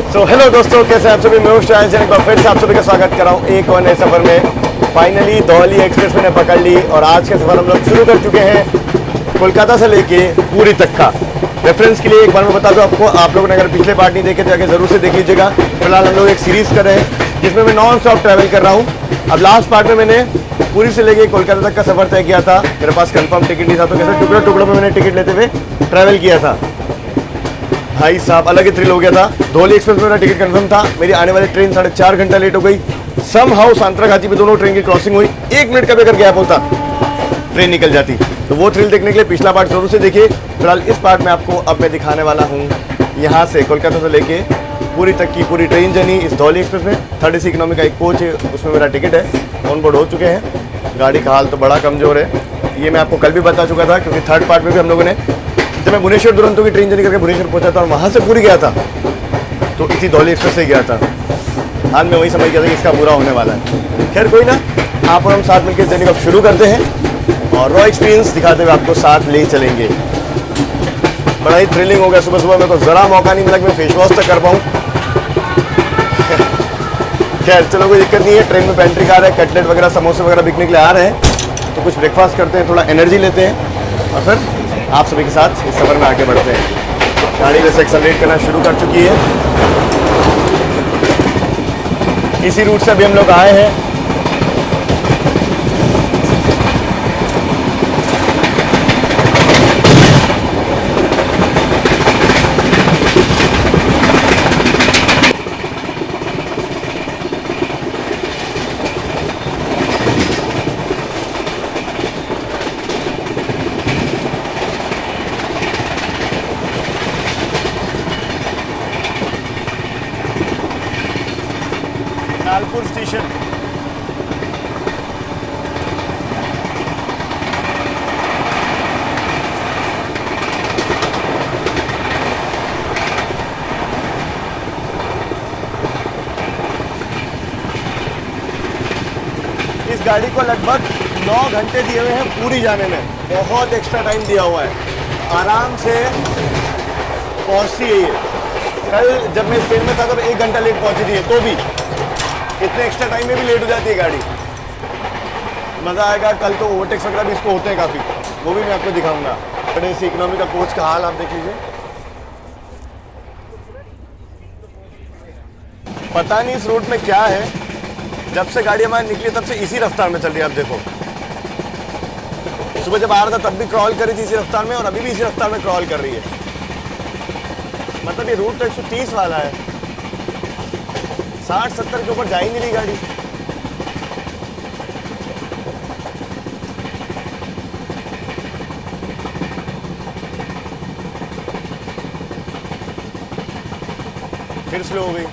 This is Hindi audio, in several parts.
हेलो दोस्तों, कैसे हैं आप सभी। मैं शायद एक बार फिर से आप सभी का स्वागत कर रहा हूँ एक और नए सफ़र में। फाइनली धौली एक्सप्रेस मैंने पकड़ ली और आज का सफ़र हम लोग शुरू कर चुके हैं कोलकाता से लेके पुरी तक का। रेफरेंस के लिए एक बार मैं बता दूं आपको, आप लोगों ने अगर पिछले पार्ट नहीं देखे तो आगे ज़रूर से देख लीजिएगा। फिलहाल हम लोग एक सीरीज़ कर रहे हैं जिसमें मैं नॉन स्टॉप ट्रैवल कर रहा हूँ। अब लास्ट पार्ट में मैंने पुरी से लेके कोलकाता तक का सफ़र तय किया था। मेरे पास कंफर्म टिकट नहीं था तो कैसे टुकड़ों टुकड़ों में मैंने टिकट लेते हुए ट्रैवल किया था। भाई साहब अलग ही थ्रिल हो गया था। धौली एक्सप्रेस में मेरा टिकट कंफर्म था। मेरी आने वाली ट्रेन 4.5 घंटा लेट हो गई। सम हाउ सांतरागाची में दोनों ट्रेन की क्रॉसिंग हुई। 1 मिनट का भी अगर गैप होता ट्रेन निकल जाती। तो वो थ्रिल देखने के लिए पिछला पार्ट जरूर से देखिए। फिलहाल इस पार्ट में आपको अब मैं दिखाने वाला हूँ यहाँ से कोलकाता से लेके पुरी तक की पूरी ट्रेन जर्नी इस धौली एक्सप्रेस में। 3rd AC इकोनॉमी का एक कोच है, उसमें मेरा टिकट है। ऑन बोर्ड हो चुके हैं। गाड़ी का हाल तो बड़ा कमज़ोर है, ये मैं आपको कल भी बता चुका था, क्योंकि 3rd पार्ट में भी हम लोगों ने, जब मैं भुवनेश्वर दुरंतो की ट्रेन जर्नी करके भुवनेश्वर पहुंचा था और वहाँ से पूरी गया था तो इसी धौली एक्सप्रेस से गया था। हाल में वही समझ गया था कि इसका बुरा होने वाला है। खैर कोई ना, आप और हम साथ मिलकर जर्नी को शुरू करते हैं और रॉ एक्सपीरियंस दिखाते हुए आपको साथ ले चलेंगे। बड़ा ही थ्रिलिंग हो गया। सुबह सुबह मेरे को ज़रा मौका नहीं मिला कि मैं फेस वॉश तक कर पाऊँ। खैर चलो, कोई दिक्कत नहीं है। ट्रेन में पेंट्री कार है, कटलेट वगैरह समोसे वगैरह बिकने के लिए आ रहे हैं, तो कुछ ब्रेकफास्ट करते हैं, थोड़ा एनर्जी लेते हैं और फिर आप सभी के साथ इस सफ़र में आगे बढ़ते हैं। गाड़ी वैसे एक्सेलरेट करना शुरू कर चुकी है। इसी रूट से अभी हम लोग आए हैं। नालपुर स्टेशन। इस गाड़ी को लगभग 9 घंटे दिए हुए हैं पूरी जाने में। बहुत एक्स्ट्रा टाइम दिया हुआ है, आराम से पहुंचती है ये। कल जब मैं ट्रेन में था तब 1 घंटा लेट पहुंची थी, तो भी इतने एक्स्ट्रा टाइम में भी लेट हो जाती है गाड़ी। मज़ा आएगा। कल तो ओवरटेक्स वगैरह भी इसको होते हैं काफ़ी, वो भी मैं आपको दिखाऊंगा। 3rd AC इकोनॉमी का कोच का हाल आप देख लीजिए। पता नहीं इस रूट में क्या है, जब से गाड़ी हमारी निकली तब से इसी रफ्तार में चल रही है। आप देखो, सुबह जब आ रहा था तब भी क्रॉल कर रही थी इसी रफ्तार में और अभी भी इसी रफ्तार में क्रॉल कर रही है। मतलब ये रूट तो 130 वाला है, 60-70 के ऊपर जा ही नहीं रही गाड़ी। फिर स्लो हो गई।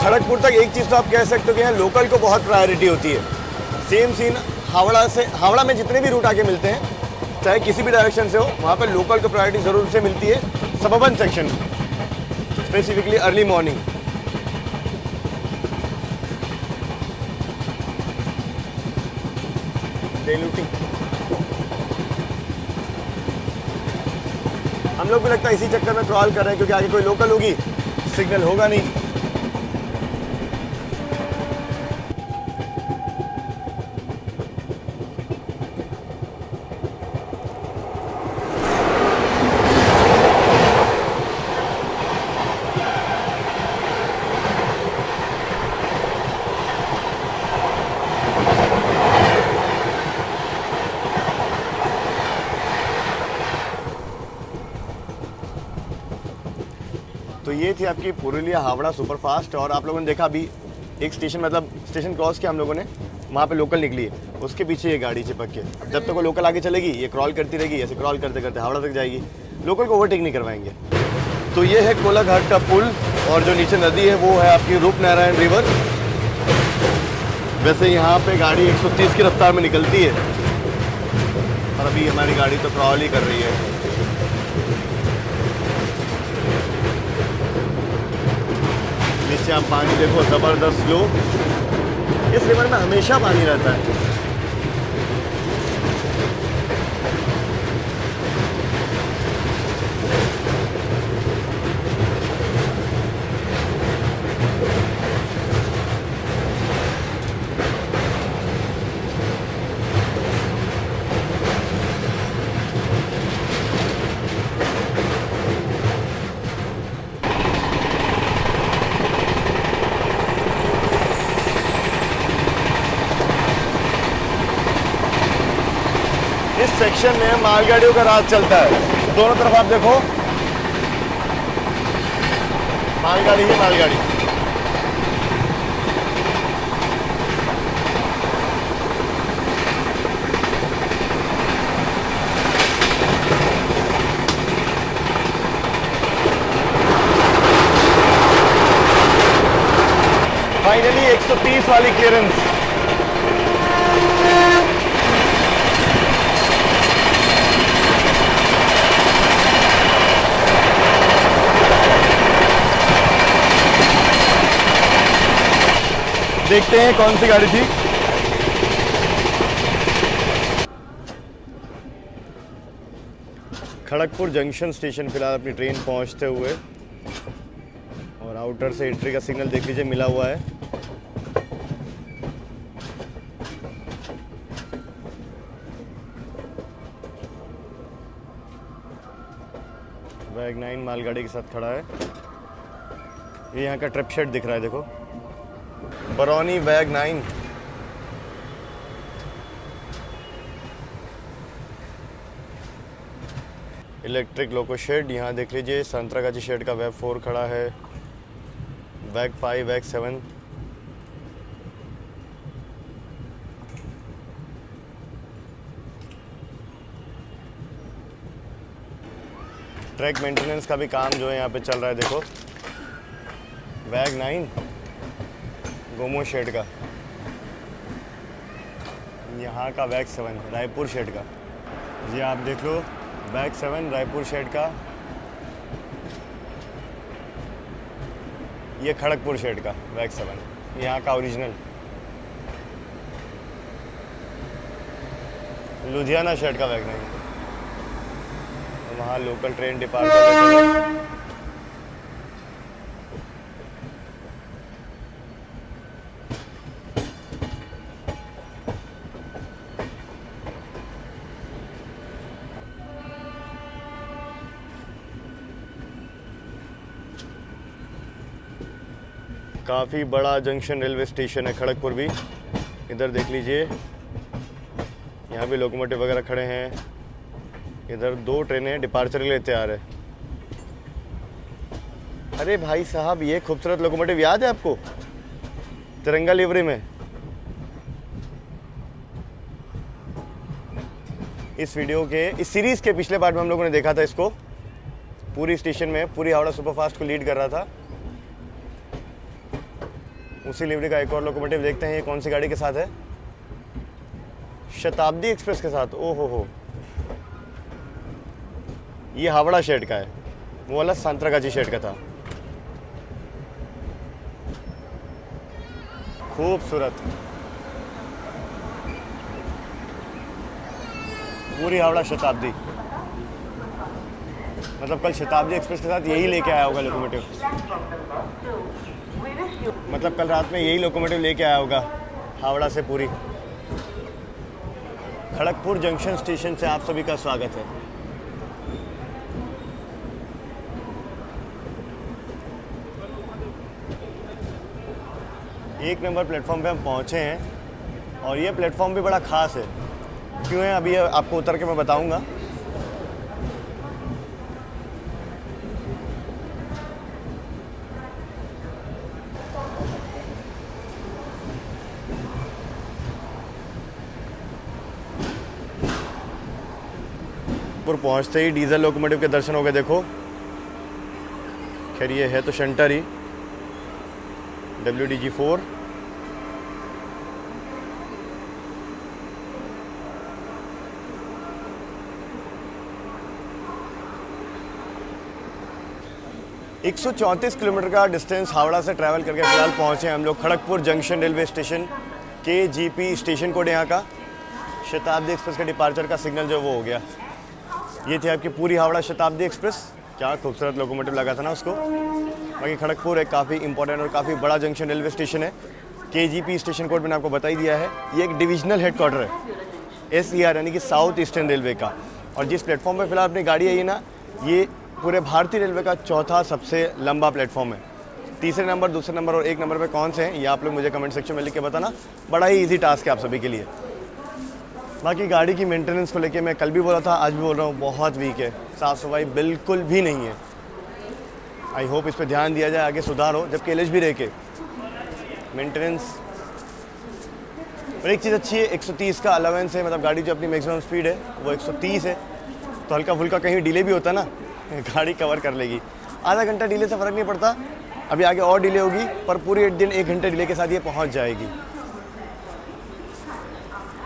खड़गपुर तक एक चीज़ तो आप कह सकते हो कि यहाँ लोकल को बहुत प्रायोरिटी होती है। सेम सीन हावड़ा में जितने भी रूट आके मिलते हैं, चाहे किसी भी डायरेक्शन से हो, वहाँ पर लोकल को प्रायोरिटी ज़रूर से मिलती है। Suburban section specifically early morning. डेलूटिंग हम लोग भी लगता है इसी चक्कर में क्रॉल कर रहे हैं, क्योंकि आगे कोई लोकल होगी, सिग्नल होगा नहीं। तो ये थी आपकी पुरुलिया हावड़ा सुपरफास्ट। और आप लोगों ने देखा अभी एक स्टेशन, मतलब स्टेशन क्रॉस किया हम लोगों ने, वहाँ पे लोकल निकली है, उसके पीछे ये गाड़ी चिपक के। अब जब तक वो लोकल आगे चलेगी ये क्रॉल करती रहेगी, ऐसे क्रॉल करते करते हावड़ा तक जाएगी। लोकल को ओवरटेक नहीं करवाएंगे। तो ये है कोलाघाट का पुल और जो नीचे नदी है वो है आपकी रूपनारायण रिवर। वैसे यहाँ पे गाड़ी 130 की रफ्तार में निकलती है और अभी हमारी गाड़ी तो क्रॉल ही कर रही है। नीचे आप पानी देखो, ज़बरदस्त फ्लो। इस रिवर में हमेशा पानी रहता है। इस सेक्शन में मालगाड़ियों का राज चलता है। दोनों तरफ आप देखो, मालगाड़ी ही मालगाड़ी। फाइनली 130 वाली क्लियरेंस। देखते हैं कौन सी गाड़ी थी। खड़गपुर जंक्शन स्टेशन फिलहाल अपनी ट्रेन पहुंचते हुए, और आउटर से एंट्री का सिग्नल देख लीजिए मिला हुआ है। वैग 9 मालगाड़ी के साथ खड़ा है। ये यहाँ का ट्रिप शेड दिख रहा है, देखो, बरौनी वैग 9। इलेक्ट्रिक लोको शेड यहाँ देख लीजिए। संतरागाछी शेड का वैग 4 खड़ा है। वैग 5, वैग 7। ट्रैक मेंटेनेंस का भी काम जो है यहाँ पे चल रहा है, देखो। वैग 9 गोमो शेड का, यहाँ का वैग 7 रायपुर शेड का। जी आप देख लो, वैग 7 रायपुर शेड का, ये खड़गपुर शेड का वैग 7, यहाँ का ओरिजिनल। लुधियाना शेड का वैग 9, वहाँ लोकल ट्रेन डिपार्चर। काफ़ी बड़ा जंक्शन रेलवे स्टेशन है खड़गपुर भी। इधर देख लीजिए, यहाँ भी लोकोमोटिव वगैरह खड़े हैं। इधर 2 ट्रेनें डिपार्चर के लिए तैयार है। अरे भाई साहब, ये खूबसूरत लोकोमोटिव याद है आपको, तिरंगा लिवरी में? इस वीडियो के, इस सीरीज़ के पिछले पार्ट में हम लोगों ने देखा था इसको। पूरी स्टेशन में पूरी हावड़ा सुपरफास्ट को लीड कर रहा था। उसी लिवरी का एक और लोकोमोटिव देखते हैं, ये कौन सी गाड़ी के साथ है? शताब्दी एक्सप्रेस के साथ। ओहो हो, ये हावड़ा शेड का है, वो वाला संतरागाछी शेड का था। खूबसूरत, पूरी हावड़ा शताब्दी। मतलब कल शताब्दी एक्सप्रेस के साथ यही लेके आया होगा लोकोमोटिव। मतलब कल रात में यही लोकोमोटिव लेके आया होगा हावड़ा से पूरी। खड़गपुर जंक्शन स्टेशन से आप सभी का स्वागत है। एक नंबर प्लेटफॉर्म पे हम पहुंचे हैं, और ये प्लेटफॉर्म भी बड़ा ख़ास है। क्यों है अभी आपको उतर के मैं बताऊंगा। पहुंचते ही डीजल लोकोमोटिव के दर्शन हो गए, देखो। खैर ये है तो शंटर ही, WDG4। 134 किलोमीटर का डिस्टेंस हावड़ा से ट्रैवल करके फिलहाल पहुँचे हम लोग Kharagpur junction railway station. KGP station code यहाँ का। शताब्दी एक्सप्रेस का डिपार्चर का सिग्नल जो वो हो गया। ये थी आपकी पूरी हावड़ा शताब्दी एक्सप्रेस। क्या खूबसूरत लोकोमोटिव लगा था ना उसको। बाकी खड़गपुर एक काफ़ी इंपॉर्टेंट और काफ़ी बड़ा जंक्शन रेलवे स्टेशन है। KGP स्टेशन कोड मैंने आपको बता ही दिया है। ये एक डिविजनल हेडक्वार्टर है SER यानी कि साउथ ईस्टर्न रेलवे का। और जिस प्लेटफॉर्म पर फिलहाल अपनी गाड़ी आई है ना, ये पूरे भारतीय रेलवे का चौथा सबसे लंबा प्लेटफॉर्म है। तीसरे नंबर, दूसरे नंबर और एक नंबर पे कौन से हैं ये आप लोग मुझे कमेंट सेक्शन में लिख के बताना। बड़ा ही इजी टास्क है आप सभी के लिए। बाकी गाड़ी की मेंटेनेंस को लेके मैं कल भी बोला था, आज भी बोल रहा हूँ, बहुत वीक है। साफ़ सफाई बिल्कुल भी नहीं है। आई होप इस पर ध्यान दिया जाए, आगे सुधार हो। जबकि एलएच भी रह के मेंटेनेंस। और एक चीज़ अच्छी है, 130 का अलावेंस है। मतलब गाड़ी जो अपनी मैक्सिमम स्पीड है वो 130 है, तो हल्का फुल्का कहीं डिले भी होता ना, गाड़ी कवर कर लेगी। आधा घंटा डिले से फ़र्क नहीं पड़ता। अभी आगे और डिले होगी, पर पूरे दिन 1 घंटे डिले के साथ ये पहुंच जाएगी।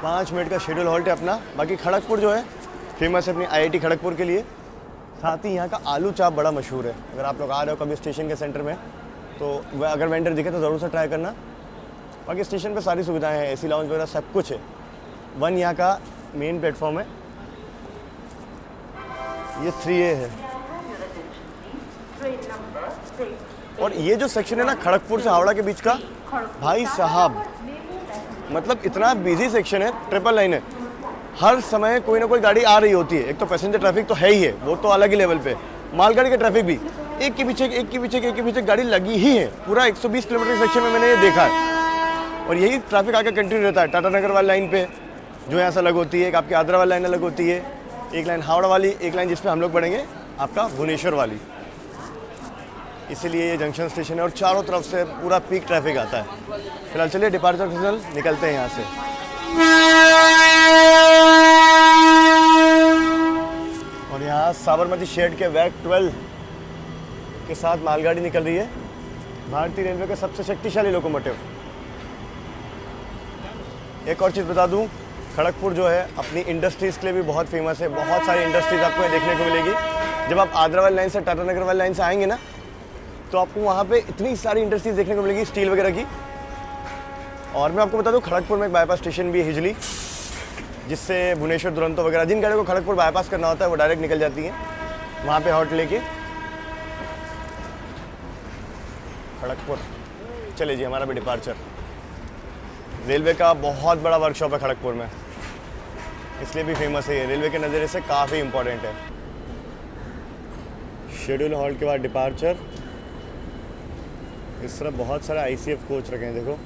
5 मिनट का शेड्यूल हॉल्ट है अपना। बाकी खड़गपुर जो है फेमस है अपनी IIT खड़गपुर के लिए। साथ ही यहाँ का आलू चाप बड़ा मशहूर है। अगर आप लोग आ रहे हो कभी स्टेशन के सेंटर में, तो वह अगर वेंडर दिखे तो ज़रूर से ट्राई करना। बाकी स्टेशन पे सारी सुविधाएं हैं, AC लाउंज वगैरह सब कुछ है। 1 यहाँ का मेन प्लेटफॉर्म है। ये 3A है। और ये जो सेक्शन है ना खड़गपुर से हावड़ा के बीच का, भाई साहब मतलब इतना बिजी सेक्शन है। ट्रिपल लाइन है, हर समय कोई ना कोई गाड़ी आ रही होती है। एक तो पैसेंजर ट्रैफिक तो है ही है, वो तो अलग ही लेवल पे। मालगाड़ी का ट्रैफिक भी एक के पीछे एक के पीछे एक के पीछे गाड़ी लगी ही है। पूरा 120 किलोमीटर सेक्शन में मैंने ये देखा है। और यही ट्रैफिक आगे कंटिन्यू रहता है। टाटा नगर वाली लाइन पे जो यहाँ से अलग होती है, एक आपकी आद्रा वाली लाइन अलग होती है, एक लाइन हावड़ा वाली, एक लाइन जिसपे हम लोग बढ़ेंगे आपका भुवनेश्वर वाली। इसीलिए ये जंक्शन स्टेशन है और चारों तरफ से पूरा पीक ट्रैफिक आता है। फिलहाल चलिए डिपार्चर सिग्नल निकलते हैं यहाँ से। और यहाँ साबरमती शेड के वैक 12 के साथ मालगाड़ी निकल रही है। भारतीय रेलवे का सबसे शक्तिशाली लोकोमोटिव। एक और चीज़ बता दूँ, खड़गपुर जो है अपनी इंडस्ट्रीज़ के लिए भी बहुत फेमस है। बहुत सारी इंडस्ट्रीज़ आपको देखने को मिलेगी। जब आप आद्रा वाली लाइन से टाटा नगर वाली लाइन से आएंगे ना, तो आपको वहाँ पे इतनी सारी इंडस्ट्रीज़ देखने को मिलेगी स्टील वगैरह की। और मैं आपको बता दूँ खड़गपुर में एक बाईपास स्टेशन भी है हिजली, जिससे भुवनेश्वर दुरंतो वगैरह जिन गाड़ियों को खड़गपुर बाईपास करना होता है वो डायरेक्ट निकल जाती हैं वहाँ पे हॉल्ट लेके। खड़गपुर चले जी, हमारा भी डिपार्चर। रेलवे का बहुत बड़ा वर्कशॉप है खड़गपुर में, इसलिए भी फेमस है ये। रेलवे के नज़रिए से काफ़ी इम्पोर्टेंट है। शेड्यूल हॉल्ट के बाद डिपार्चर। इस तरह बहुत सारे ICF कोच रखे हैं, देखो।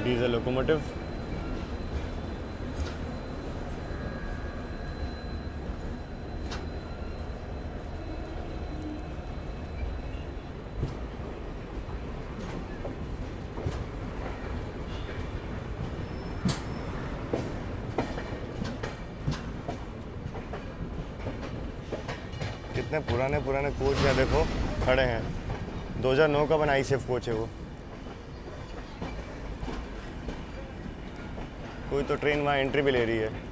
Diesel locomotive. कितने पुराने पुराने कोच हैं, देखो खड़े हैं। 2009 का बना ICF कोच है वो। कोई तो ट्रेन वहाँ एंट्री भी ले रही है।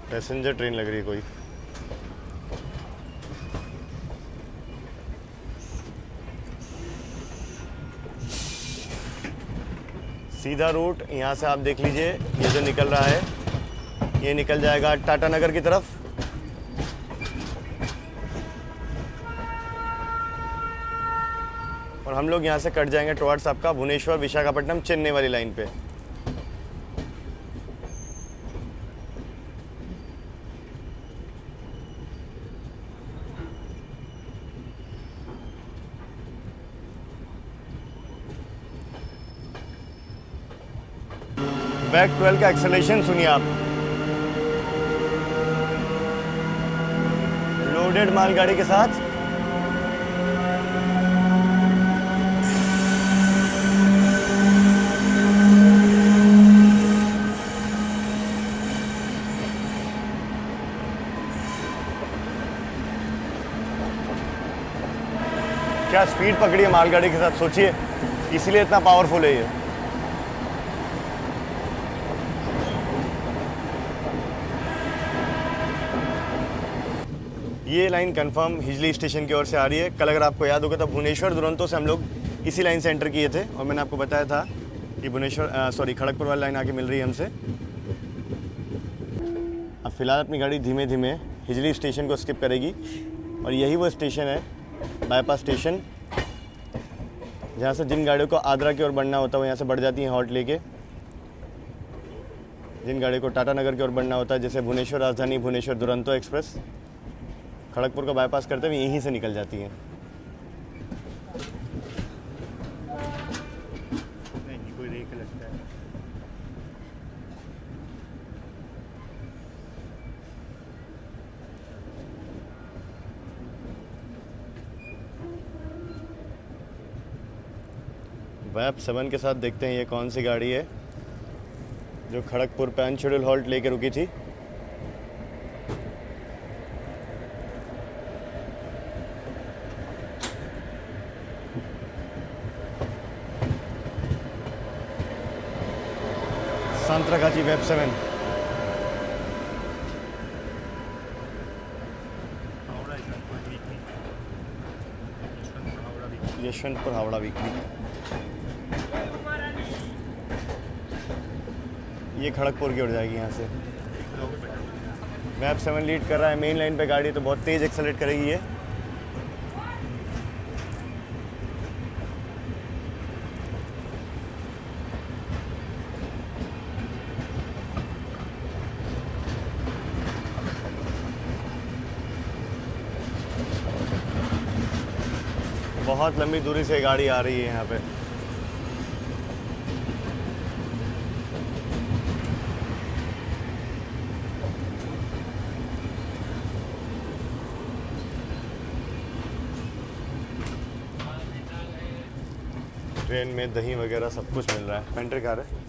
पैसेंजर ट्रेन लग रही है कोई। सीधा रूट यहाँ से आप देख लीजिए, ये जो निकल रहा है ये निकल जाएगा टाटा नगर की तरफ। और हम लोग यहाँ से कट जाएंगे टुवर्ड्स आपका भुवनेश्वर विशाखापट्टनम चेन्नई वाली लाइन पे। बैक 12 का एक्सेलरेशन सुनिए आप। लोडेड मालगाड़ी के साथ क्या स्पीड पकड़ी है मालगाड़ी के साथ, सोचिए, इसीलिए इतना पावरफुल है ये लाइन कंफर्म हिजली स्टेशन की ओर से आ रही है। कल अगर आपको याद होगा तो भुवनेश्वर दुरंतो से हम लोग इसी लाइन से एंटर किए थे और मैंने आपको बताया था कि खड़गपुर वाली लाइन आके मिल रही है हमसे। अब फिलहाल अपनी गाड़ी धीमे धीमे हिजली स्टेशन को स्किप करेगी और यही वो स्टेशन है, बाईपास स्टेशन, जहाँ से जिन गाड़ियों को आगरा की ओर बढ़ना होता है वो यहाँ से बढ़ जाती हैं हॉल्ट लेके। जिन गाड़ियों को टाटा नगर की ओर बढ़ना होता है, जैसे भुवनेश्वर राजधानी, भुवनेश्वर दुरंतो एक्सप्रेस, खड़गपुर का बाईपास करते हुए यहीं से निकल जाती हैं। नहीं, कोई रेक लगता है। वैप 7 के साथ देखते हैं ये कौन सी गाड़ी है जो खड़गपुर पे अनशेड्यूल हॉल्ट लेके रुकी थी। सांतरागाची वैप 7। यशवंतपुर हावड़ा वीकली। ये खड़गपुर की ओर जाएगी यहाँ से। वैप 7 लीड कर रहा है, मेन लाइन पे गाड़ी तो बहुत तेज़ एक्सेलरेट करेगी ये। बहुत लंबी दूरी से गाड़ी आ रही है यहाँ पे। ट्रेन में दही वगैरह सब कुछ मिल रहा है। पेंट्री कार है।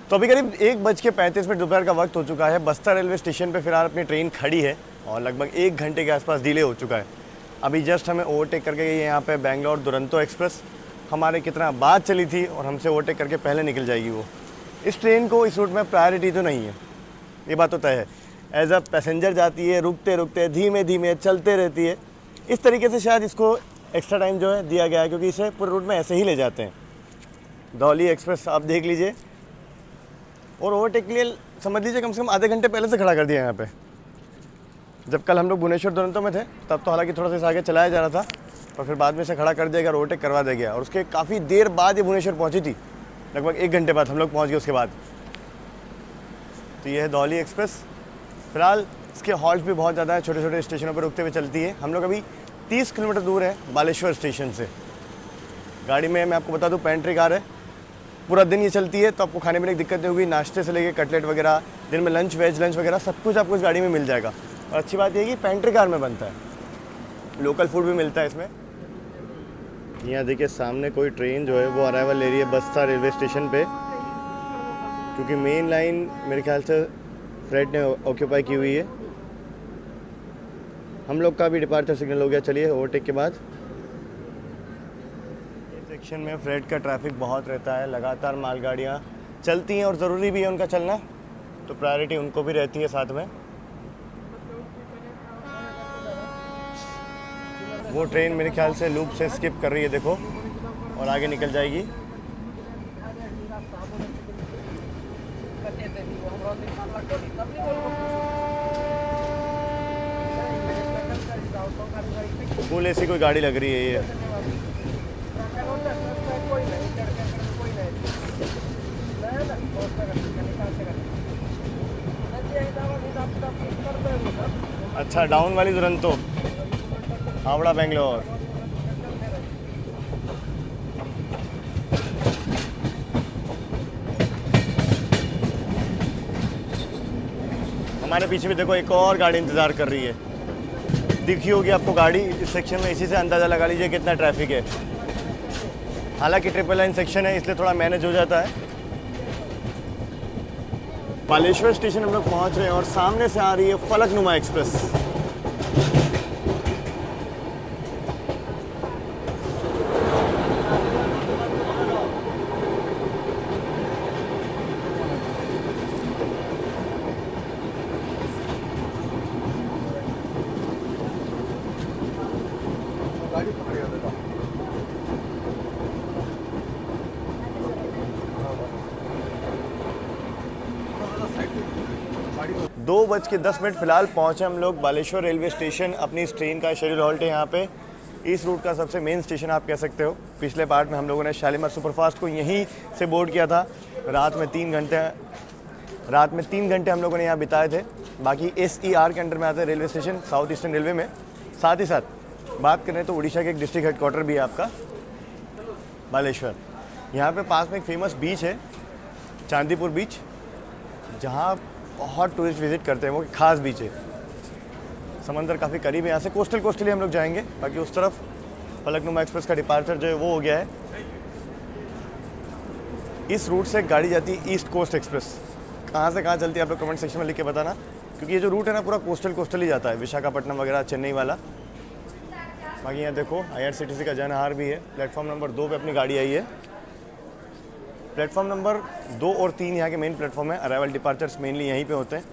तो अभी करीब 1:35 दोपहर का वक्त हो चुका है। बस्तर रेलवे स्टेशन पे फिलहाल अपनी ट्रेन खड़ी है और लगभग 1 घंटे के आसपास डिले हो चुका है। अभी जस्ट हमें ओवरटेक करके गई है यहाँ पे बेंगलोर दुरंतो एक्सप्रेस। हमारे कितना बाद चली थी और हमसे ओवरटेक करके पहले निकल जाएगी वो। इस ट्रेन को इस रूट में प्रायोरिटी तो नहीं है, ये बात तो तय है। एज अ पैसेंजर जाती है, रुकते रुकते धीमे धीमे चलते रहती है। इस तरीके से शायद इसको एक्स्ट्रा टाइम जो है दिया गया है, क्योंकि इसे पूरे रूट में ऐसे ही ले जाते हैं। धौली एक्सप्रेस आप देख लीजिए, और ओवरटेक के लिए समझ लीजिए कम से कम आधे घंटे पहले से खड़ा कर दिया यहाँ पे। जब कल हम लोग भुवनेश्वर दुरंतो में थे तब तो हालांकि थोड़ा सा आगे चलाया जा रहा था, पर फिर बाद में से खड़ा कर दिया गया, ओवरटेक करवा दिया गया। और उसके काफ़ी देर बाद ये भुवनेश्वर पहुँची थी, लगभग 1 घंटे बाद हम लोग पहुँच गए उसके बाद। तो ये है धौली एक्सप्रेस। फिलहाल इसके हॉल्ट भी बहुत ज़्यादा है, छोटे छोटे स्टेशनों पर रुकते हुए चलती है। हम लोग अभी 30 किलोमीटर दूर है बालेश्वर स्टेशन से। गाड़ी में मैं आपको बता दूँ पेंट्री कार है, पूरा दिन ये चलती है, तो आपको खाने पीने की दिक्कत नहीं होगी। नाश्ते से लेके कटलेट वगैरह, दिन में लंच, वेज लंच वगैरह सब कुछ आपको इस गाड़ी में मिल जाएगा। और अच्छी बात ये है कि पेंट्री कार में बनता है, लोकल फूड भी मिलता है इसमें। यहाँ देखिए सामने कोई ट्रेन जो है वो अराइवल ले रही है बस्तर रेलवे स्टेशन पे, क्योंकि मेन लाइन मेरे ख्याल से फ्रेट ने ऑक्यूपाई की हुई है। हम लोग का भी डिपार्चर सिग्नल हो गया, चलिए ओवरटेक के बाद। सेक्शन में फ्रेट का ट्रैफिक बहुत रहता है, लगातार मालगाड़ियाँ चलती हैं और ज़रूरी भी है उनका चलना, तो प्रायोरिटी उनको भी रहती है साथ में। वो ट्रेन मेरे ख्याल से लूप से स्किप कर रही है, देखो, और आगे निकल जाएगी। फुल एसी कोई गाड़ी लग रही है ये। अच्छा, डाउन वाली दुरंतो हावड़ा बेंगलोर। हमारे पीछे भी देखो एक और गाड़ी इंतज़ार कर रही है, दिखी होगी आपको गाड़ी इस सेक्शन में। इसी से अंदाज़ा लगा लीजिए कितना ट्रैफिक है। हालांकि ट्रिपल लाइन सेक्शन है इसलिए थोड़ा मैनेज हो जाता है। बालेश्वर स्टेशन हम लोग पहुंच रहे हैं और सामने से आ रही है फलकनुमा एक्सप्रेस। दो बज के 10 मिनट फिलहाल पहुंचे हम लोग बालेश्वर रेलवे स्टेशन। अपनी इस ट्रेन का शेड्यूल हॉल्ट है यहाँ पे। इस रूट का सबसे मेन स्टेशन आप कह सकते हो। पिछले पार्ट में हम लोगों ने शालीमार सुपरफास्ट को यहीं से बोर्ड किया था। रात में 3 घंटे हम लोगों ने यहाँ बिताए थे। बाकी SER के अंडर में आता है railway station, south eastern railway में। साथ ही साथ बात करें तो उड़ीसा के एक डिस्ट्रिक्ट हेडक्वार्टर भी है आपका बालेश्वर। यहाँ पे पास में एक फेमस बीच है चांदीपुर बीच, जहाँ बहुत टूरिस्ट विजिट करते हैं। वो खास बीच है, समंदर काफ़ी करीब है यहाँ से। कोस्टली हम लोग जाएंगे। बाकी उस तरफ फलकनुमा एक्सप्रेस का डिपार्चर जो है वो हो गया है। इस रूट से गाड़ी जाती है ईस्ट कोस्ट एक्सप्रेस। कहाँ से कहाँ चलती है आप लोग कमेंट सेक्शन में लिख के बताना, क्योंकि ये जो रूट है ना पूरा कोस्टल ही जाता है, विशाखापट्टनम वगैरह चेन्नई वाला। बाकी यहाँ देखो IRCTC का जनहार भी है। प्लेटफॉर्म नंबर 2 पे अपनी गाड़ी आई है। प्लेटफॉर्म नंबर 2 और 3 यहाँ के मेन प्लेटफॉर्म है। अराइवल डिपार्चर्स मेनली यहीं पे होते हैं।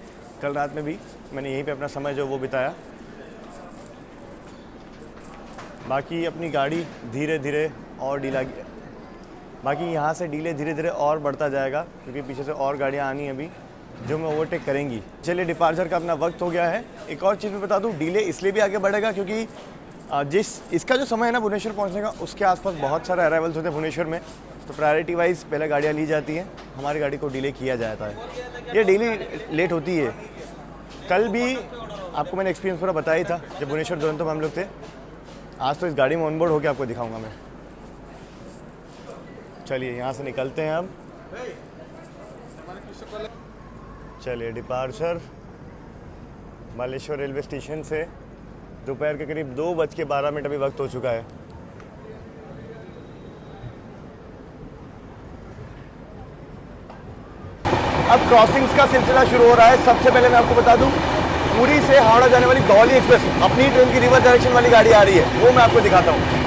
कल रात में भी मैंने यहीं पे अपना समय जो वो बिताया। बाकी अपनी गाड़ी धीरे धीरे और डीला, बाकी यहाँ से डीले धीरे धीरे और बढ़ता जाएगा, क्योंकि पीछे से और गाड़ियाँ आनी हैं अभी जो मैं ओवरटेक करेंगी। चलिए डिपार्चर का अपना वक्त हो गया है। एक और चीज़ मैं बता दूँ, डीले इसलिए भी आगे बढ़ेगा क्योंकि इसका जो समय है ना भुवनेश्वर पहुँचने का, उसके आसपास बहुत सारे अराइवल्स होते हैं भुवनेश्वर में। तो प्रायोरिटी वाइज पहले गाड़ियाँ ली जाती हैं। हमारी गाड़ी को डिले किया जाता है। ये डेली लेट होती है। कल भी आपको मैंने एक्सपीरियंस पूरा बताया ही था जब भुवनेश्वर दुरंतो में हम लोग थे। आज तो इस गाड़ी में ऑनबोर्ड होकर आपको दिखाऊंगा मैं। चलिए यहाँ से निकलते हैं अब। चलिए डिपार्चर बालेश्वर रेलवे स्टेशन से दोपहर के करीब 2:12 अभी वक्त हो चुका है। अब क्रॉसिंग्स का सिलसिला शुरू हो रहा है। सबसे पहले मैं आपको बता दूं, पुरी से हावड़ा जाने वाली धौली एक्सप्रेस अपनी ट्रेन की रिवर्स डायरेक्शन वाली गाड़ी आ रही है, वो मैं आपको दिखाता हूं।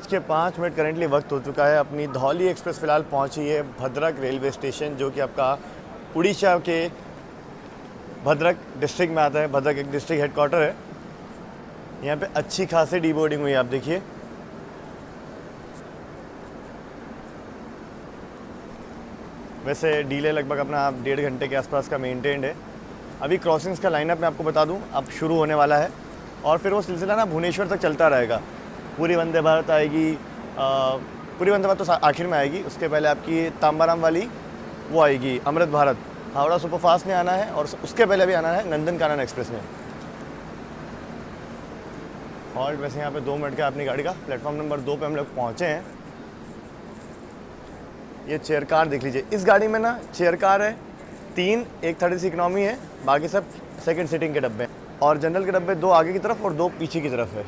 3:05 करेंटली वक्त हो चुका है। अपनी धौली एक्सप्रेस फ़िलहाल पहुंची है भद्रक रेलवे स्टेशन, जो कि आपका उड़ीसा के भद्रक डिस्ट्रिक्ट में आता है। भद्रक एक डिस्ट्रिक्ट हेडक्वार्टर है। यहाँ पे अच्छी खासी डीबोर्डिंग हुई है, आप देखिए। वैसे डीले लगभग अपना 1.5 घंटे के आसपास का मेंटेन्ड है। अभी क्रॉसिंग्स का लाइनअप मैं आपको बता दूं अब शुरू होने वाला है, और फिर वो सिलसिला ना भुवनेश्वर तक चलता रहेगा। पूरी वंदे भारत आएगी, पूरी वंदे भारत तो आखिर में आएगी। उसके पहले आपकी तांबाराम वाली वो आएगी अमृत भारत। हावड़ा सुपरफास्ट ने आना है, और उसके पहले भी आना है नंदन कानन एक्सप्रेस में। हॉल्ट वैसे यहाँ पे 2 मिनट का अपनी गाड़ी का। प्लेटफॉर्म नंबर 2 पे हम लोग पहुँचे हैं। ये चेयर कार देख लीजिए। इस गाड़ी में ना चेयर कार है 3, एक 30 इकोनॉमी है, बाकी सब सेकंड सीटिंग के डब्बे हैं, और जनरल के डब्बे 2 आगे की तरफ और 2 पीछे की तरफ है।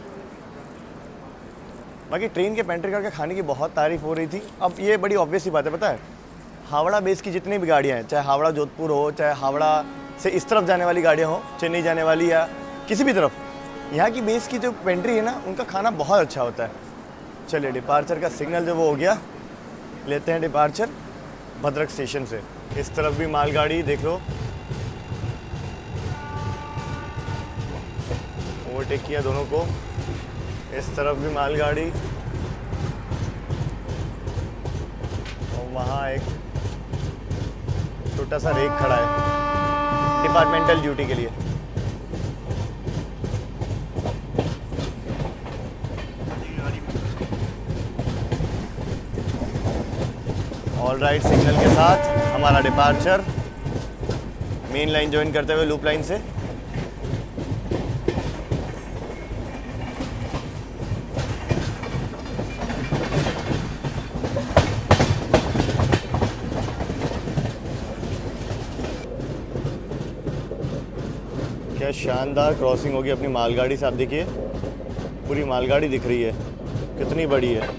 बाकी ट्रेन के पेंट्री कार के खाने की बहुत तारीफ हो रही थी। अब ये बड़ी ऑब्वियस सी बात है, पता है, हावड़ा बेस की जितनी भी गाड़ियाँ हैं, चाहे हावड़ा जोधपुर हो, चाहे हावड़ा से इस तरफ जाने वाली गाड़ियाँ हो, चेन्नई जाने वाली या किसी भी तरफ, यहाँ की बेस की जो पेंट्री है ना, उनका खाना बहुत अच्छा होता है। चलिए डिपार्चर का सिग्नल जो वो हो गया, लेते हैं डिपार्चर भद्रक स्टेशन से। इस तरफ भी मालगाड़ी देख लो, ओवरटेक किया दोनों को। इस तरफ भी मालगाड़ी, और वहाँ एक छोटा सा रेक खड़ा है डिपार्टमेंटल ड्यूटी के लिए। ऑल राइट सिग्नल के साथ हमारा डिपार्चर मेन लाइन ज्वाइन करते हुए लूप लाइन से। क्या शानदार क्रॉसिंग होगी अपनी मालगाड़ी से। आप देखिए पूरी मालगाड़ी दिख रही है, कितनी बड़ी है।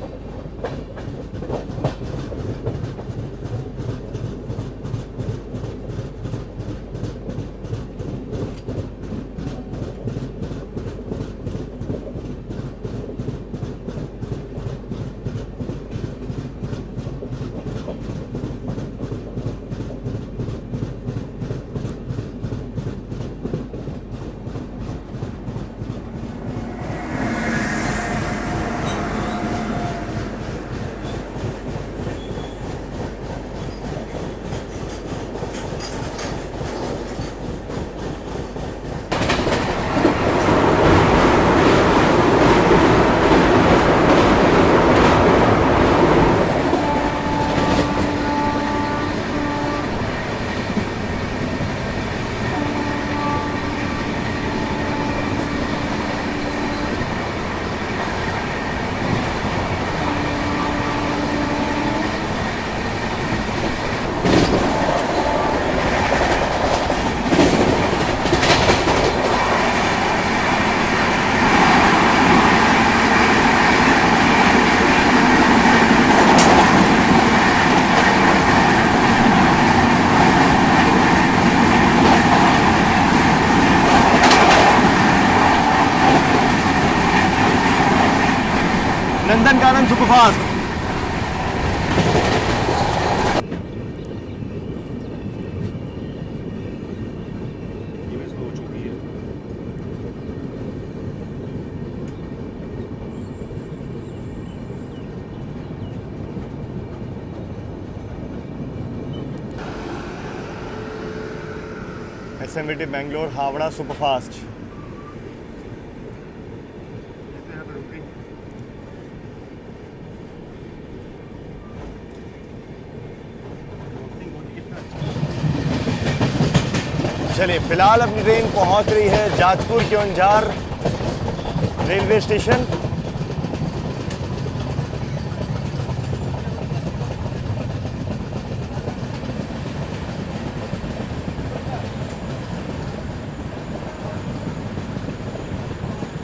Nandankanan superfast. SMVT Bangalore Howrah superfast. चलिए फिलहाल अपनी ट्रेन पहुंच रही है जाजपुर क्योंझार रेलवे स्टेशन।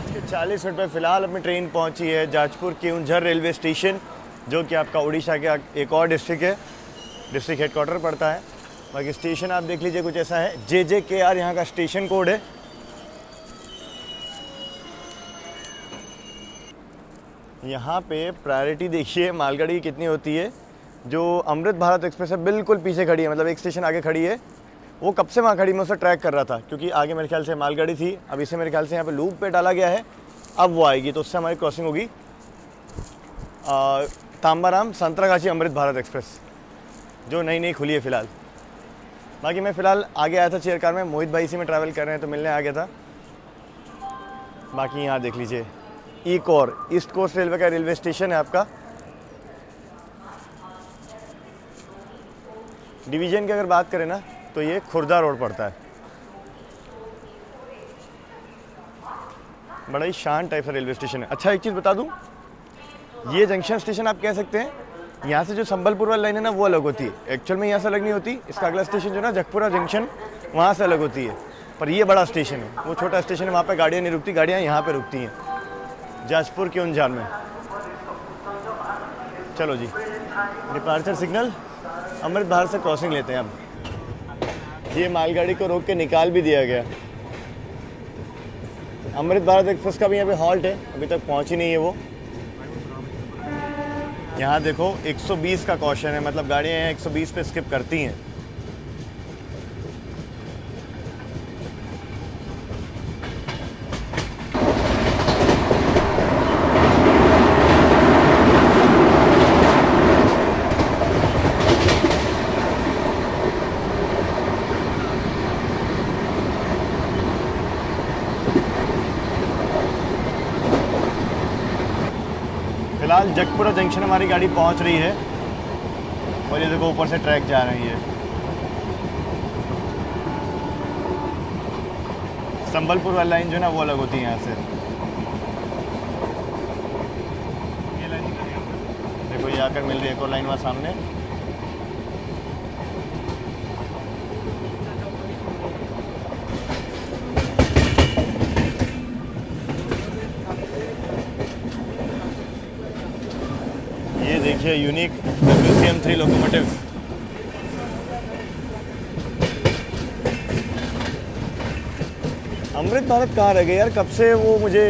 इसके 40 मिनट में फिलहाल अपनी ट्रेन पहुंची है जाजपुर क्योंझार रेलवे स्टेशन, जो कि आपका उड़ीसा के एक और डिस्ट्रिक्ट है, डिस्ट्रिक्ट हेडक्वार्टर पड़ता है। बाकी स्टेशन आप देख लीजिए कुछ ऐसा है, JJKR यहाँ का स्टेशन कोड है। यहाँ पे प्रायोरिटी देखिए मालगाड़ी कितनी होती है। जो अमृत भारत एक्सप्रेस है बिल्कुल पीछे खड़ी है, मतलब एक स्टेशन आगे खड़ी है। वो कब से वहाँ खड़ी, मैं उसे ट्रैक कर रहा था क्योंकि आगे मेरे ख्याल से मालगाड़ी थी। अब इसे मेरे ख्याल से यहाँ पे लूप पे डाला गया है, अब वो आएगी तो उससे हमारी क्रॉसिंग होगी तांबाराम संतरागाछी अमृत भारत एक्सप्रेस, जो नई नई खुली है फ़िलहाल। बाकी मैं फ़िलहाल आगे आया था चेयर कार में, मोहित भाई इसी में ट्रैवल कर रहे हैं तो मिलने आ गया था। बाकी यहाँ देख लीजिए E-कोर ईस्ट कोस्ट रेलवे का रेलवे स्टेशन है आपका। डिवीज़न की अगर बात करें ना तो ये खुर्दा रोड पड़ता है। बड़ा ही शांत टाइप का रेलवे स्टेशन है। अच्छा एक चीज़ बता दूँ, ये जंक्शन स्टेशन आप कह सकते हैं, यहाँ से जो संबलपुर वाली लाइन है ना वो अलग होती है। एक्चुअल में यहाँ से अलग नहीं होती, इसका अगला स्टेशन जो ना जगपुरा जंक्शन वहाँ से अलग होती है। पर ये बड़ा स्टेशन है, वो छोटा स्टेशन है, वहाँ पे गाड़ियाँ नहीं रुकती, गाड़ियाँ यहाँ पे रुकती हैं जाजपुर क्योंझार में। चलो जी डिपार्चर सिग्नल अमृत भारत से क्रॉसिंग लेते हैं अब। ये मालगाड़ी को रोक के निकाल भी दिया गया। अमृत भारत एक्सप्रेस का भी यहाँ पे हॉल्ट है, अभी तक पहुँची नहीं है वो। यहाँ देखो 120 का कॉशन है, मतलब गाड़ियाँ यहाँ 120 पे स्किप करती हैं। फिलहाल जगपुरा जंक्शन हमारी गाड़ी पहुंच रही है। और ये देखो ऊपर से ट्रैक जा रही है। संबलपुर वाली लाइन जो है ना वो अलग होती है यहाँ से। ये लाइन निकल गई। देखो ये आकर मिल रही है एक और लाइन वहाँ सामने। ये देखिए unique WCM3 locomotive. Amrit Bharat कहाँ रह गए यार, कब से वो मुझे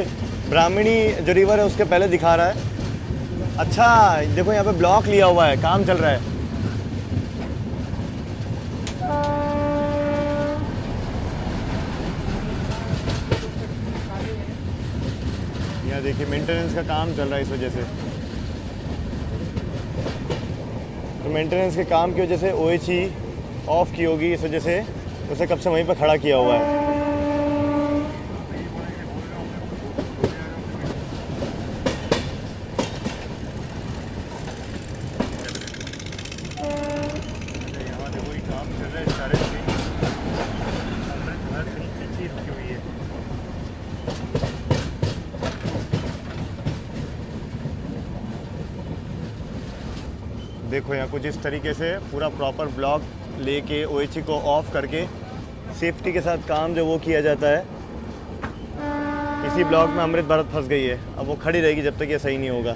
ब्राह्मणी जो रिवर है उसके पहले दिखा रहा है। अच्छा देखो यहाँ पे ब्लॉक लिया हुआ है, काम चल रहा है। यहाँ देखिए मेंटेनेंस का काम चल रहा है इस वजह से। तो मेंटेनेंस के काम की वजह से OHE ऑफ की होगी, इस वजह से उसे कब से वहीं पर खड़ा किया हुआ है। यहाँ देखो ये काम चल रहा है सारे से। अमृत भारत कहीं पीछे रुकी हुई है। देखो यहाँ कुछ इस तरीके से पूरा प्रॉपर ब्लॉक लेके OHE को ऑफ करके सेफ्टी के साथ काम जो वो किया जाता है। इसी ब्लॉक में अमृत भारत फंस गई है, अब वो खड़ी रहेगी जब तक ये सही नहीं होगा।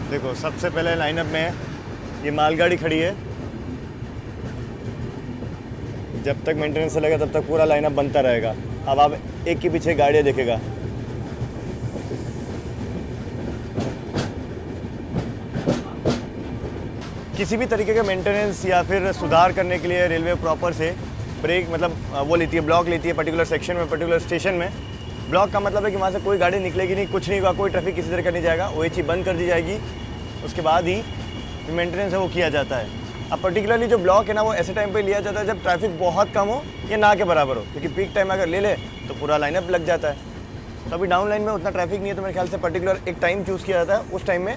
देखो सबसे पहले लाइनअप में ये मालगाड़ी खड़ी है। जब तक मेंटेनेंस चलेगा तब तक पूरा लाइनअप बनता रहेगा। अब आप एक के पीछे गाड़ियाँ देखेगा। किसी भी तरीके का मेंटेनेंस या फिर सुधार करने के लिए रेलवे प्रॉपर से ब्रेक मतलब वो लेती है, ब्लॉक लेती है पर्टिकुलर सेक्शन में, पर्टिकुलर स्टेशन में। ब्लॉक का मतलब है कि वहाँ से कोई गाड़ी निकलेगी नहीं, कुछ नहीं होगा, कोई ट्रैफिक किसी तरह का नहीं जाएगा। OHE बंद कर दी जाएगी, उसके बाद ही जो मेंटेनेंस है वो किया जाता है। अब पर्टिकुलरली जो ब्लॉक है ना वो ऐसे टाइम पे लिया जाता है जब ट्रैफिक बहुत कम हो या ना के बराबर हो, क्योंकि पीक टाइम अगर ले ले तो पूरा लाइनअप लग जाता है। तो अभी डाउन लाइन में उतना ट्रैफिक नहीं है, तो मेरे ख्याल से पर्टिकुलर एक टाइम चूज़ किया जाता है, उस टाइम में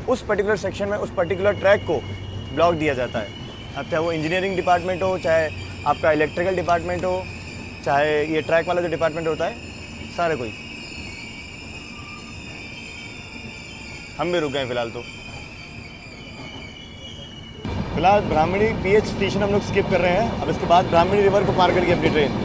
उस पर्टिकुलर सेक्शन में उस पर्टिकुलर ट्रैक को ब्लॉक दिया जाता है। अब चाहे वो इंजीनियरिंग डिपार्टमेंट हो, चाहे आपका इलेक्ट्रिकल डिपार्टमेंट हो, चाहे ये ट्रैक वाला जो डिपार्टमेंट होता है, सारे कोई। हम भी रुक गए फिलहाल। तो फिलहाल ब्राह्मणी PH स्टेशन हम लोग स्किप कर रहे हैं। अब इसके बाद ब्राह्मणी रिवर को पार करके अपनी ट्रेन।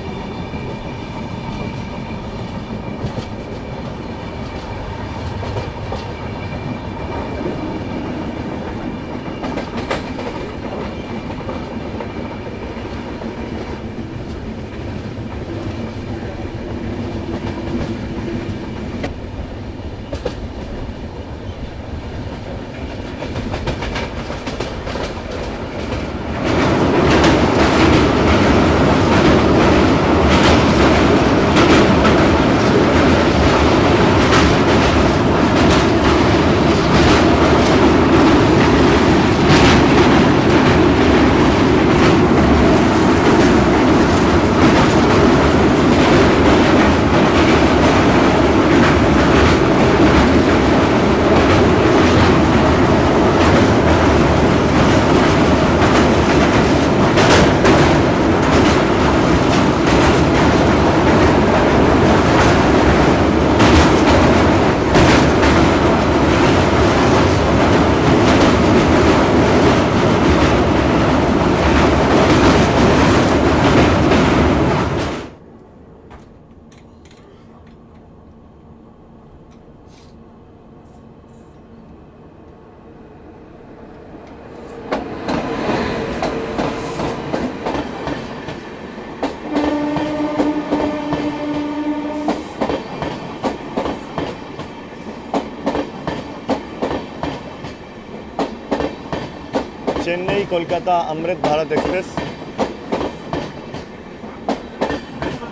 चेन्नई कोलकाता अमृत भारत एक्सप्रेस।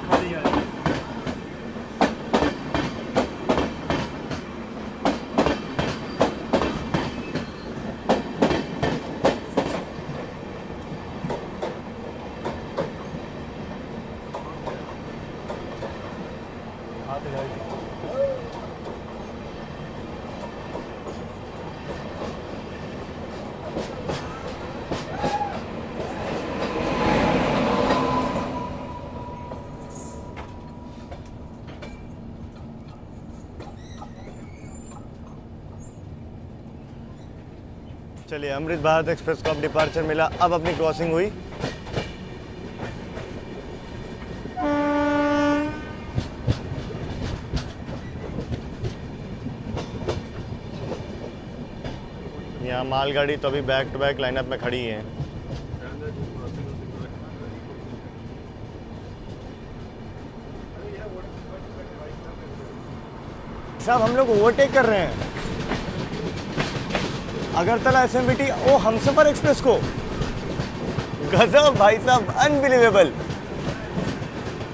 खाली जा रही है। चलिए, अमृत भारत एक्सप्रेस को अब डिपार्चर मिला, अब अपनी क्रॉसिंग हुई। यहाँ मालगाड़ी तो अभी बैक टू बैक लाइनअप में खड़ी है। सब हम लोग ओवरटेक कर रहे हैं अगरतला एसएमबीटी ओ हमसफर एक्सप्रेस को। गजब भाई साहब, अनबिलीवेबल।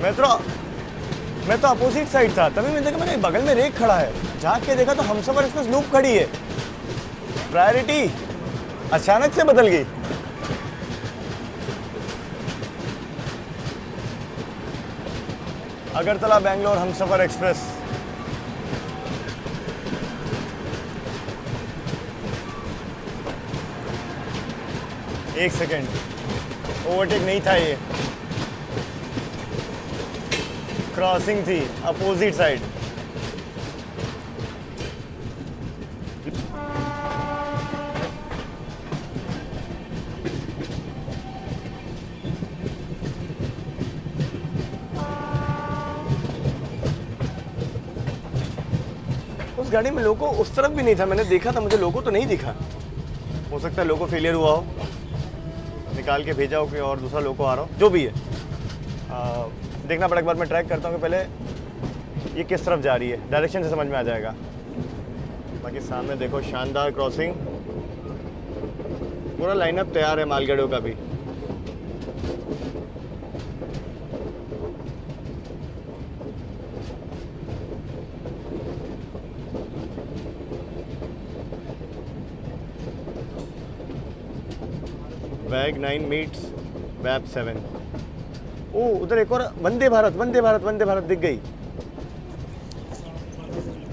मैं तो अपोजिट साइड था, तभी मैंने देखा मैंने बगल में रेक खड़ा है, झाँक के देखा तो हमसफर एक्सप्रेस लूप खड़ी है। प्रायोरिटी अचानक से बदल गई। अगरतला बेंगलोर हमसफर एक्सप्रेस। एक सेकेंड, ओवरटेक नहीं था ये, क्रॉसिंग थी अपोजिट साइड। उस गाड़ी में लोगो उस तरफ भी नहीं था, मैंने देखा था, मुझे लोगो तो नहीं दिखा। हो सकता है लोगो फेलियर हुआ हो, निकाल के भेजा हो कि और दूसरा लोगो आ रहा हो, जो भी है। देखना पड़ेगा, बाद में ट्रैक करता हूँ कि पहले ये किस तरफ जा रही है, डायरेक्शन से समझ में आ जाएगा। बाकी सामने देखो शानदार क्रॉसिंग, पूरा लाइनअप तैयार है मालगाड़ियों का भी। Bag 9 meets babe 7। ओ उधर एक और वंदे भारत दिख गई।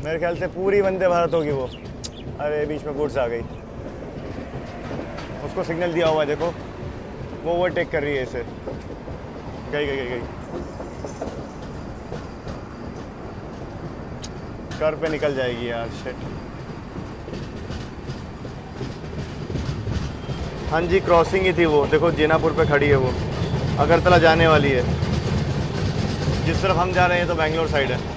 मेरे ख्याल से पूरी वंदे भारत होगी वो। अरे बीच में गुड्स आ गई, उसको सिग्नल दिया हुआ है देखो, वो ओवरटेक कर रही है इसे। गई कर पे निकल जाएगी यार, शिट। हाँ जी, क्रॉसिंग ही थी वो, देखो जेनापुर पे खड़ी है वो, अगरतला जाने वाली है। जिस तरफ हम जा रहे हैं तो बेंगलोर साइड है।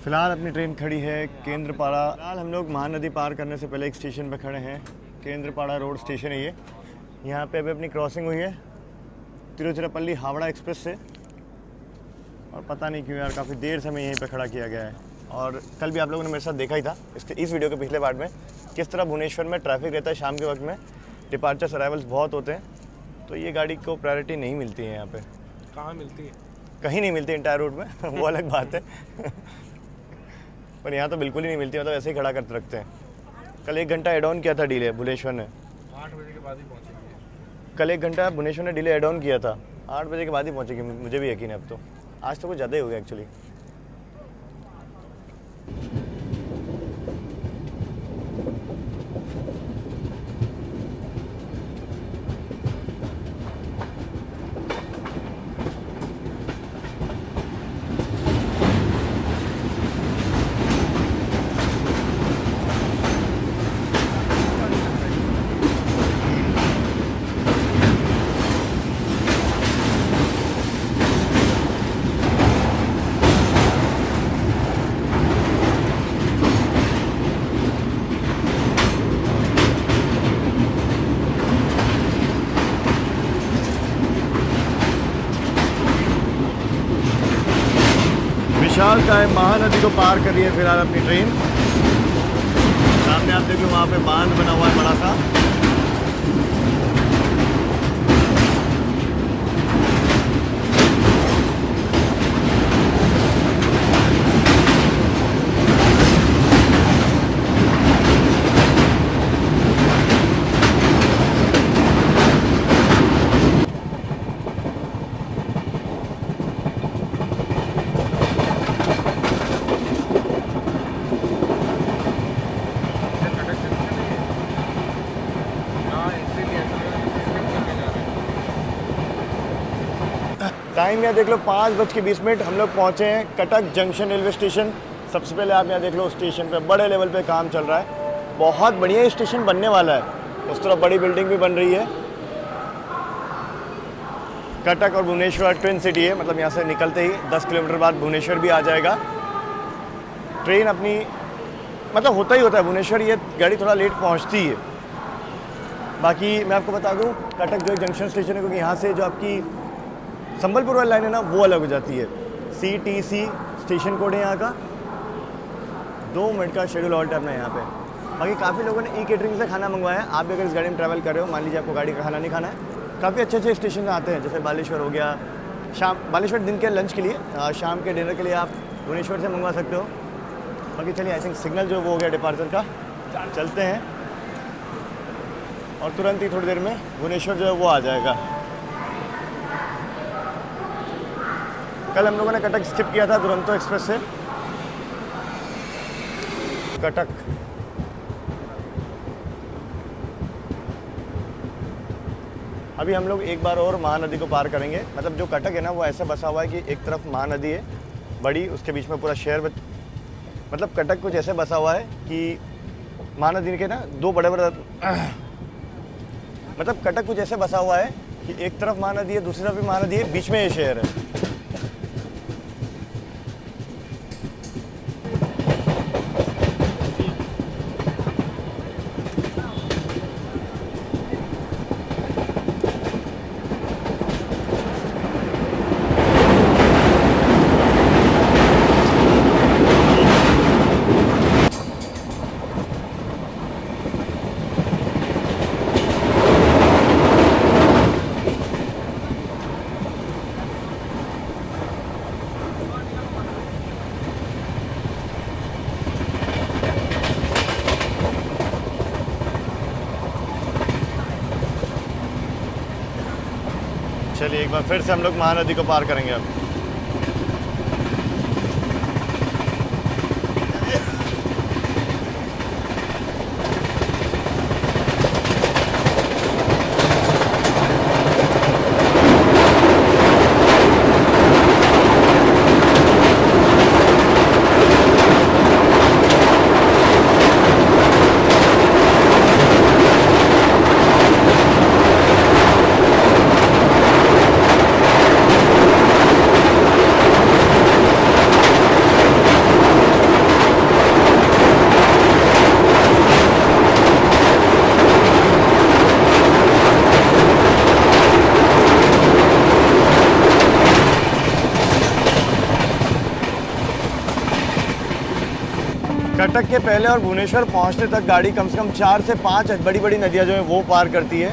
फिलहाल अपनी ट्रेन खड़ी है केंद्रपाड़ा। फिलहाल हम लोग महानदी पार करने से पहले एक स्टेशन पे खड़े हैं, केंद्रपाड़ा रोड स्टेशन है ये। यहाँ पे अभी अपनी क्रॉसिंग हुई है तिरुचिरापल्ली हावड़ा एक्सप्रेस से, और पता नहीं क्यों यार काफ़ी देर से हमें यहीं पे खड़ा किया गया है। और कल भी आप लोगों ने मेरे साथ देखा ही था इस वीडियो के पिछले पार्ट में, किस तरह भुवनेश्वर में ट्रैफिक रहता है शाम के वक्त में, डिपार्चर्स अराइवल्स बहुत होते हैं, तो ये गाड़ी को प्रायोरिटी नहीं मिलती है यहाँ पे। कहाँ मिलती है? कहीं नहीं मिलती इंटायर रूट में वो अलग बात है पर यहाँ तो बिल्कुल ही नहीं मिलती, मतलब ऐसे ही खड़ा करते रखते हैं। कल 1 घंटा एड ऑन किया था डिले भुवनेश्वर ने, 8 बजे के बाद ही पहुँचेंगे। कल 1 घंटा भुवनेश्वर ने डिले एड ऑन किया था, 8 बजे के बाद ही पहुँचेगी। मुझे भी यकीन है अब तो, आज तो कुछ ज़्यादा ही हो गया एक्चुअली। विशालकाय महानदी को पार कर रही है फिलहाल अपनी ट्रेन। सामने आप देखिए वहाँ पे बांध बना हुआ है बड़ा सा। टाइम यहाँ देख लो 5:20 हम लोग पहुँचे हैं कटक जंक्शन रेलवे स्टेशन। सबसे पहले आप यहाँ देख लो स्टेशन पे बड़े लेवल पे काम चल रहा है। बहुत बढ़िया ये स्टेशन बनने वाला है। उस तरफ बड़ी बिल्डिंग भी बन रही है। कटक और भुवनेश्वर ट्विन सिटी है, मतलब यहाँ से निकलते ही 10 किलोमीटर बाद भुवनेश्वर भी आ जाएगा। ट्रेन अपनी मतलब होता ही होता है भुवनेश्वर, ये गाड़ी थोड़ा लेट पहुँचती है। बाकी मैं आपको बता दूँ कटक जो एक जंक्शन स्टेशन है, क्योंकि यहाँ से जो आपकी संबलपुर वाली लाइन है ना वो अलग हो जाती है। CTC स्टेशन कोड है यहाँ का। 2 मिनट का शेड्यूल ऑल्ट करना है यहाँ पे। बाकी काफ़ी लोगों ने ई-केटरिंग से खाना मंगवाया है। आप भी अगर इस गाड़ी में ट्रैवल कर रहे हो, मान लीजिए आपको गाड़ी का खाना नहीं खाना है, काफ़ी अच्छे अच्छे स्टेशन आते हैं। जैसे बालेश्वर हो गया, बालेश्वर दिन के लंच के लिए, शाम के डिनर के लिए आप भुवनेश्वर से मंगवा सकते हो। बाकी चलिए आई थिंक सिग्नल जो वो हो गया डिपार्चर का, चलते हैं और तुरंत ही थोड़ी देर में भुवनेश्वर जो है वो आ जाएगा। कल हम लोगों ने कटक स्किप किया था दुरंतो एक्सप्रेस से। कटक अभी हम लोग एक बार और महानदी को पार करेंगे। मतलब जो कटक है ना वो ऐसा बसा हुआ है कि एक तरफ महानदी है बड़ी, उसके बीच में पूरा शहर मतलब कटक कुछ ऐसे बसा हुआ है कि महानदी के ना 2 बड़े बड़े मतलब कटक कुछ ऐसे बसा हुआ है कि एक तरफ महानदी है, दूसरी तरफ भी महानदी है, बीच में ये शहर है। चलिए एक बार फिर से हम लोग महानदी को पार करेंगे अब। कटक के पहले और भुवनेश्वर पहुंचने तक गाड़ी कम से कम 4 से 5 बड़ी बड़ी नदियां जो है वो पार करती है।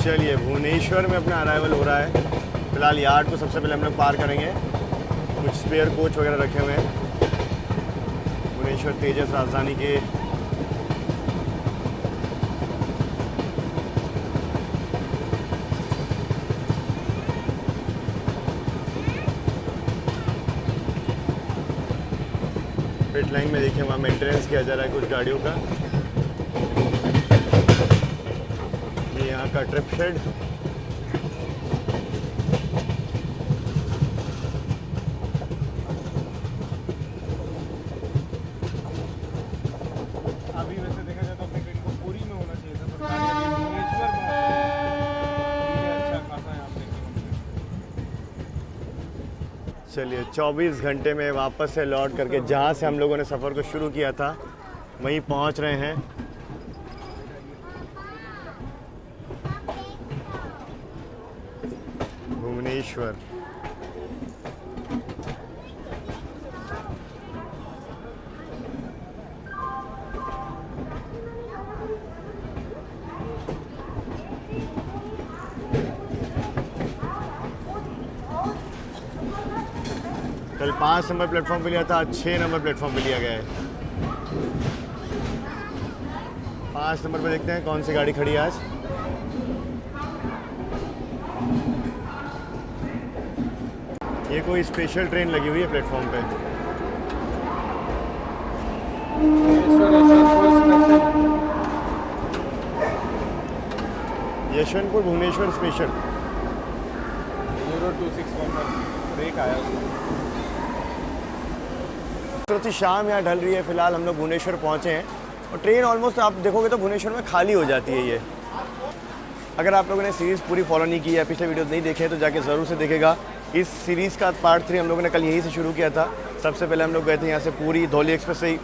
चलिए भुवनेश्वर में अपना अराइवल हो रहा है। फिलहाल यार्ड को सबसे पहले हम लोग पार करेंगे। कुछ स्पेयर कोच वगैरह रखे हुए हैं भुवनेश्वर तेजस राजधानी के। पिट लाइन में देखिए वहाँ मेंटेनेंस किया जा रहा है कुछ गाड़ियों का। ये यहाँ का ट्रिप शेड। अभी वैसे देखा जाए तो अपने ट्रेन को पूरी में होना चाहिए था, पर गाड़ी अभी भुवनेश्वर पहुंच गई है। अच्छा खासा है, आप देखेंगे। चलिए 24 घंटे में वापस से लौट करके जहाँ से हम लोगों ने सफ़र को शुरू किया था वहीं पहुँच रहे हैं। भुवनेश्वर। कल 5 नंबर प्लेटफॉर्म पे लिया था, आज 6 नंबर प्लेटफॉर्म पे लिया गया है। 5 नंबर पे देखते हैं कौन सी गाड़ी खड़ी है आज। ये कोई स्पेशल ट्रेन लगी हुई है प्लेटफॉर्म पे। यशवंतपुर भुवनेश्वर स्पेशल। 0261 पर ब्रेक आया उसमें। थोड़ी सी शाम यहाँ ढल रही है। फिलहाल हम लोग भुवनेश्वर पहुँचे हैं और ट्रेन ऑलमोस्ट आप देखोगे तो भुवनेश्वर में खाली हो जाती है ये। अगर आप लोगों ने सीरीज़ पूरी फॉलो नहीं की है, पिछले वीडियो नहीं देखे हैं, तो जाके ज़रूर से देखेगा। इस सीरीज़ का पार्ट 3 हम लोगों ने कल यहीं से शुरू किया था। सबसे पहले हम लोग गए थे यहाँ से पूरी धौली एक्सप्रेस से ही,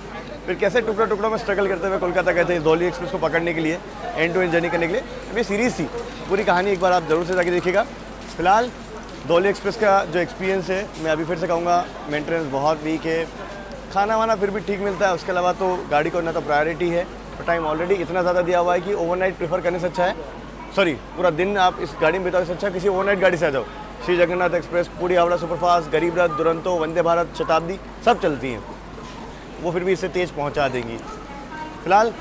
फिर कैसे टुकड़ा टुकड़ा में स्ट्रगल करते हुए कोलकाता गए थे इस धौली एक्सप्रेस को पकड़ने के लिए, एंड टू एंड जर्नी करने के लिए। अब ये सीरीज़ थी, पूरी कहानी एक बार आप ज़रूर से जाके देखिएगा। फिलहाल धौली एक्सप्रेस का जो एक्सपीरियंस है, मैं अभी फिर से कहूँगा, मेंटेनेंस बहुत वीक है। खाना वाना फिर भी ठीक मिलता है, उसके अलावा तो गाड़ी को ना तो प्रायोरिटी है और टाइम ऑलरेडी इतना ज़्यादा दिया हुआ है कि ओवरनाइट प्रेफर करने से अच्छा है, सॉरी पूरा दिन आप इस गाड़ी में बिताने से अच्छा किसी ओवरनाइट गाड़ी से आ जाओ। श्री जगन्नाथ एक्सप्रेस, पूरी हावड़ा सुपरफास्ट, गरीब रथ, दुरंतो, वंदे भारत, शताब्दी सब चलती हैं, वो फिर भी इससे तेज़ पहुंचा देंगी। फिलहाल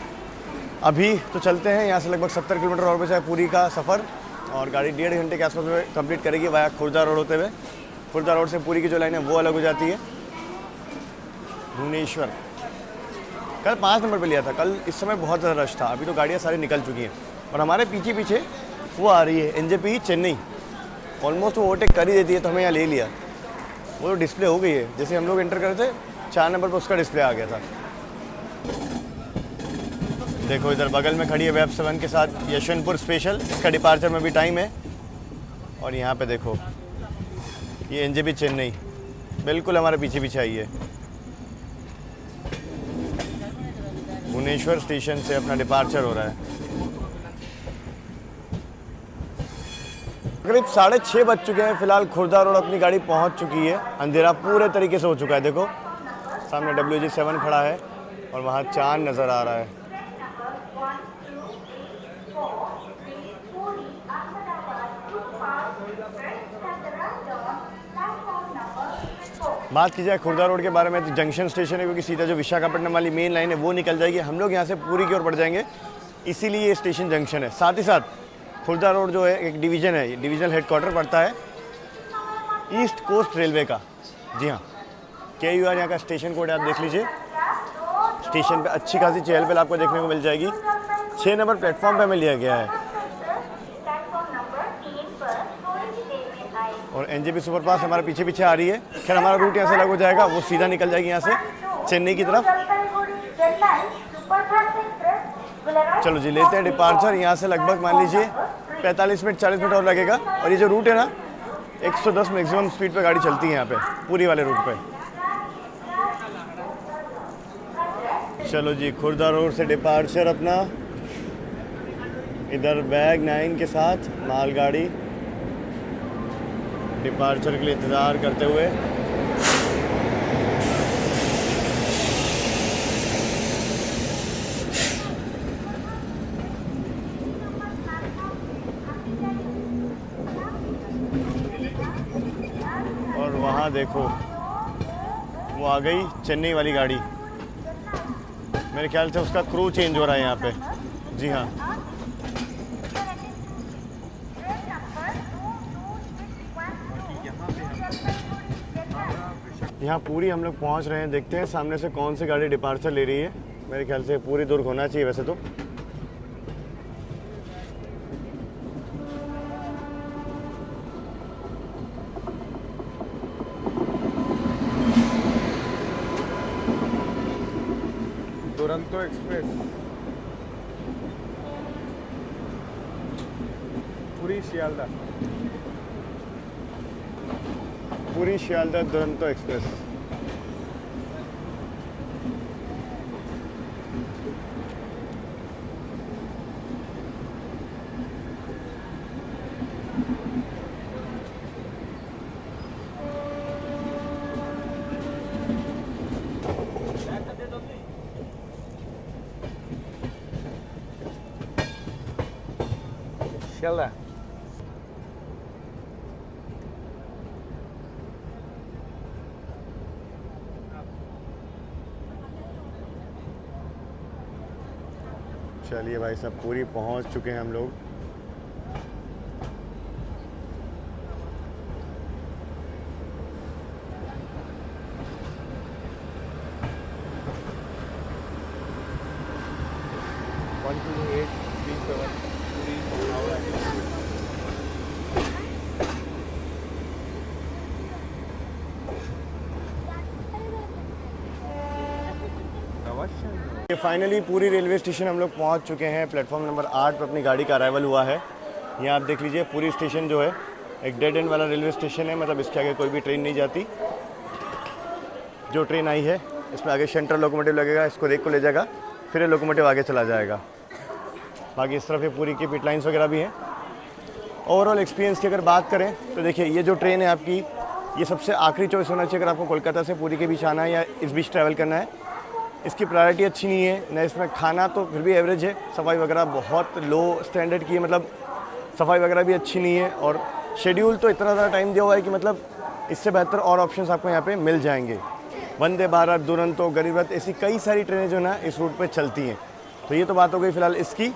अभी तो चलते हैं यहाँ से लगभग 70 किलोमीटर और बचा है पूरी का सफ़र, और गाड़ी 1.5 घंटे के आसपास में कंप्लीट करेगी वाया खुर्दा रोड होते हुए। खुर्दा रोड से पूरी की जो लाइन है वो अलग हो जाती है। भुवनेश्वर कल 5 नंबर पे लिया था। कल इस समय बहुत ज़्यादा रश था, अभी तो गाड़ियाँ सारी निकल चुकी हैं और हमारे पीछे पीछे वो आ रही है एनजेपी चेन्नई। ऑलमोस्ट वो ओवरटेक कर ही देती है, तो हमें यहाँ ले लिया। वो तो डिस्प्ले हो गई है, जैसे हम लोग एंटर करे थे 4 नंबर पर उसका डिस्प्ले आ गया था। देखो इधर बगल में खड़ी है वेब 7 के साथ यशवंतपुर स्पेशल, इसका डिपार्चर में भी टाइम है। और यहाँ पे देखो ये एनजेपी चेन्नई बिल्कुल हमारे पीछे पीछे आई है। भुवनेश्वर स्टेशन से अपना डिपार्चर हो रहा है। करीब 6:30 बज चुके हैं। फिलहाल खुर्दा रोड अपनी गाड़ी पहुंच चुकी है। अंधेरा पूरे तरीके से हो चुका है। देखो सामने WG7 खड़ा है और वहाँ चांद नज़र आ रहा है। बात की जाए खुर्दा रोड के बारे में तो जंक्शन स्टेशन है, क्योंकि सीधा जो विशाखापट्टनम वाली मेन लाइन है वो निकल जाएगी। हम लोग यहाँ से पूरी की ओर बढ़ जाएंगे, इसीलिए ये स्टेशन जंक्शन है। साथ ही साथ खुर्दा रोड जो है एक डिवीज़न है, डिवीज़नल हेडक्वार्टर पड़ता है ईस्ट कोस्ट रेलवे का। जी हाँ, KUR यहाँ का स्टेशन कोड है, आप देख लीजिए। स्टेशन पे अच्छी खासी चहल पहल आपको देखने को मिल जाएगी। 6 नंबर प्लेटफॉर्म पे हमें लिया गया है और एनजेपी सुपरफास्ट हमारे पीछे पीछे आ रही है। खैर हमारा रूट यहाँ से अलग हो जाएगा, वो सीधा निकल जाएगी यहाँ से चेन्नई की तरफ। चलो जी लेते हैं डिपार्चर। यहाँ से लगभग मान लीजिए 45 मिनट 40 मिनट और लगेगा। और ये जो रूट है ना 110 मैक्सिमम स्पीड पे गाड़ी चलती है यहाँ पे पूरी वाले रूट पे। चलो जी खुर्दा रोड से डिपार्चर अपना, इधर बैग 9 के साथ मालगाड़ी डिपार्चर के लिए इंतज़ार करते हुए। और वहाँ देखो वो आ गई चेन्नई वाली गाड़ी। मेरे ख्याल से उसका क्रू चेंज हो रहा है यहाँ पे। जी हाँ, यहाँ पूरी हम लोग पहुँच रहे हैं। देखते हैं सामने से कौन सी गाड़ी डिपार्चर ले रही है। मेरे ख्याल से पूरी दुर्ग होना चाहिए वैसे तो। दुरंतो एक्सप्रेस पूरी शियालदा। पूरी शियालदा दुरंतो एक्सप्रेस। शियालदा चलिए भाई साहब, पूरी पहुंच चुके हैं हम लोग। वन टू 837 पूरी हावड़ा। ये फाइनली पूरी रेलवे स्टेशन हम लोग पहुंच चुके हैं। प्लेटफॉर्म नंबर 8 पर अपनी गाड़ी का अराइवल हुआ है। यहाँ आप देख लीजिए, पूरी स्टेशन जो है एक डेड एंड वाला रेलवे स्टेशन है, मतलब इसके आगे कोई भी ट्रेन नहीं जाती। जो ट्रेन आई है इसमें आगे सेंट्रल लोकोमोटिव लगेगा, इसको देख को ले जाएगा, फिर ये लोकोमोटिव आगे चला जाएगा। बाकी इस तरफ ये पूरी की पिट लाइन्स वगैरह भी हैं। ओवरऑल एक्सपीरियंस की अगर बात करें तो देखिए, ये जो ट्रेन है आपकी, ये सबसे आखिरी चॉइस होना चाहिए अगर आपको कोलकाता से पूरी के बीच आना है या इस बीच ट्रैवल करना है। इसकी प्रायोरिटी अच्छी नहीं है ना, इसमें खाना तो फिर भी एवरेज है, सफाई वगैरह बहुत लो स्टैंडर्ड की है, मतलब सफाई वगैरह भी अच्छी नहीं है। और शेड्यूल तो इतना ज़्यादा टाइम दिया हुआ है कि मतलब इससे बेहतर और ऑप्शंस आपको यहाँ पे मिल जाएंगे। वंदे भारत, दुरंतो, गरीब रथ, ऐसी कई सारी ट्रेनें जो ना इस रूट पे चलती हैं। तो ये तो बात हो गई फ़िलहाल इसकी।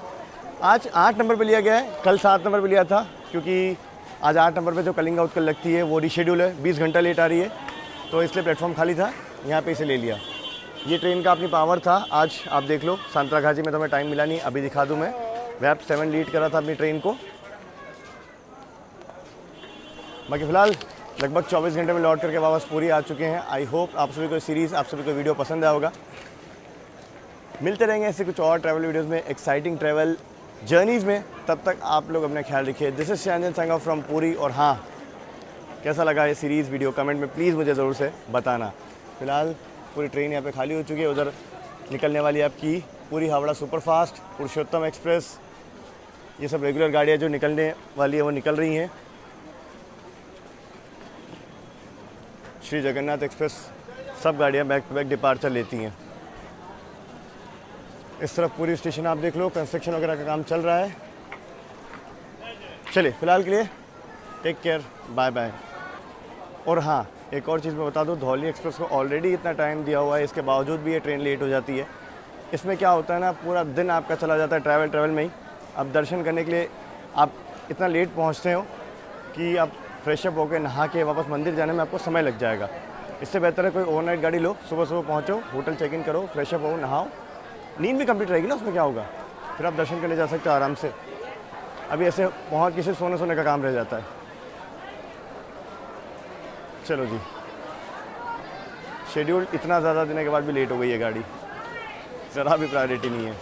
आज 8 नंबर पे लिया गया है, कल 7 नंबर पे लिया था, क्योंकि आज 8 नंबर पे जो कलिंगा उत्कल लगती है वो रीशेड्यूल है, 20 घंटा लेट आ रही है, तो इसलिए प्लेटफॉर्म खाली था, यहाँ पे इसे ले लिया। ये ट्रेन का अपनी पावर था। आज आप देख लो, सांतरागाछी में तो हमें टाइम मिला नहीं, अभी दिखा दूँ मैं। वैप 7 लीड करा था अपनी ट्रेन को। बाकी फ़िलहाल लगभग 24 घंटे में लौट करके वापस पूरी आ चुके हैं। आई होप आप सभी को सीरीज़, आप सभी को वीडियो पसंद आया होगा। मिलते रहेंगे ऐसे कुछ और ट्रैवल वीडियोस में, एक्साइटिंग ट्रैवल जर्नीज़ में। तब तक आप लोग अपना ख्याल रखिए। दिस इज शांजन संगा फ्रॉम पूरी। और हाँ, कैसा लगा ये सीरीज़ वीडियो कमेंट में प्लीज़ मुझे ज़रूर से बताना। फ़िलहाल पूरी ट्रेन यहाँ पे खाली हो चुकी है। उधर निकलने वाली आपकी पूरी हावड़ा सुपरफास्ट, पुरुषोत्तम एक्सप्रेस, ये सब रेगुलर गाड़ियाँ जो निकलने वाली है वो निकल रही हैं। श्री जगन्नाथ एक्सप्रेस, सब गाड़ियाँ बैक टू बैक डिपार्चर लेती हैं। इस तरफ पूरी स्टेशन आप देख लो, कंस्ट्रक्शन वगैरह का काम चल रहा है। चलिए फ़िलहाल के लिए टेक केयर, बाय बाय। और हाँ, एक और चीज़ मैं बता दूँ, धौली एक्सप्रेस को ऑलरेडी इतना टाइम दिया हुआ है, इसके बावजूद भी ये ट्रेन लेट हो जाती है। इसमें क्या होता है ना, पूरा दिन आपका चला जाता है ट्रैवल में ही। अब दर्शन करने के लिए आप इतना लेट पहुँचते हो कि आप फ्रेशअप होकर नहा के वापस मंदिर जाने में आपको समय लग जाएगा। इससे बेहतर है कोई ओवरनाइट गाड़ी लो, सुबह सुबह पहुँचो, होटल चेक इन करो, फ्रेशअप हो, नहाओ, नींद भी कंप्लीट रहेगी ना, उसमें क्या होगा, फिर आप दर्शन करने जा सकते हो आराम से। अभी ऐसे पहुँच के सिर्फ सोने का काम रह जाता है। चलो जी, शेड्यूल इतना ज़्यादा देने के बाद भी लेट हो गई है गाड़ी, ज़रा भी प्रायोरिटी नहीं है।